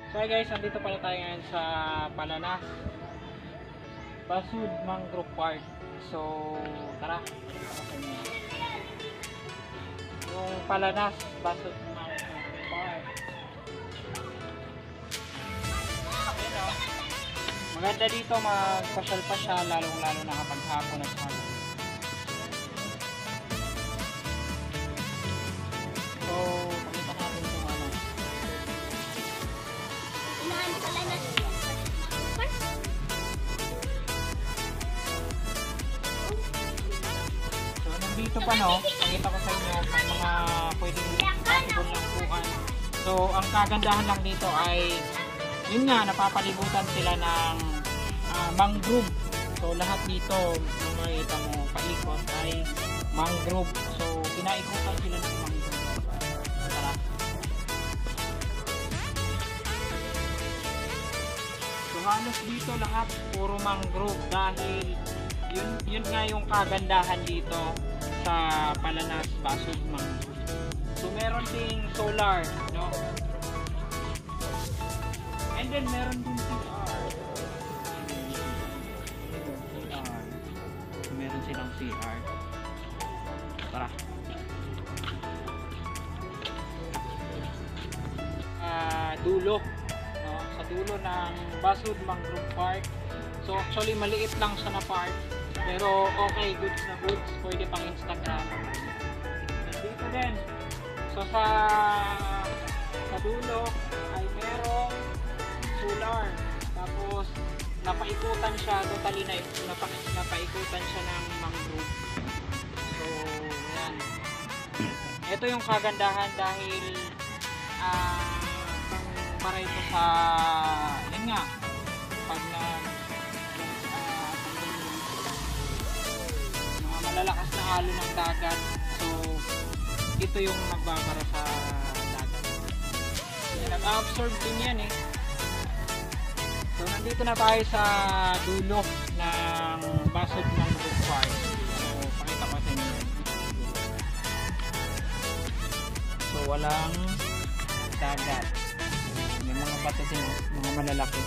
So guys, nandito pala tayo ngayon sa Palanas Basud Mangrove Park. So tara, yung Palanas Basud Mangrove Park. Ayan o. Maganda dito magpasyal pa siya, lalong lalo na kapag hapon at hapon. So pakita natin kung ano. So nandito pa no, pakita ko sa inyo may mga pwedeng bulangkuhan. So ang kagandahan lang dito ay yun nga, napapalibutan sila ng mangrove. So lahat dito kung makikita mo paikot ay mangrove. So pinaikutan sila ng mangrove. Tara. So halos dito lahat puro mangrove dahil yun nga yung kagandahan dito sa Palanas Basud Mangrove. So meron ding solar, no? And then meron din CR. Meron silang CR. Tara. Dulo. No? Sa dulo ng Basud Mangrove Park. So actually maliit lang siya na park. Pero okay, goods na goods. Pwede pang Instagram. Dito din. So sa dulo ay merong solar. Tapos napaikutan siya, totally napaikutan siya ng mangrove. So yan. Ito yung kagandahan dahil para ito sa yan nga pag na mga malalakas na halo ng dagat. So ito yung nagbabara sa dagat. Nag-absorb din yan eh. So nandito na tayo sa dulo ng Basud Mangrove Park. So pakita ko sa inyo. So walang dagat. May mga bato din, mga malalaki.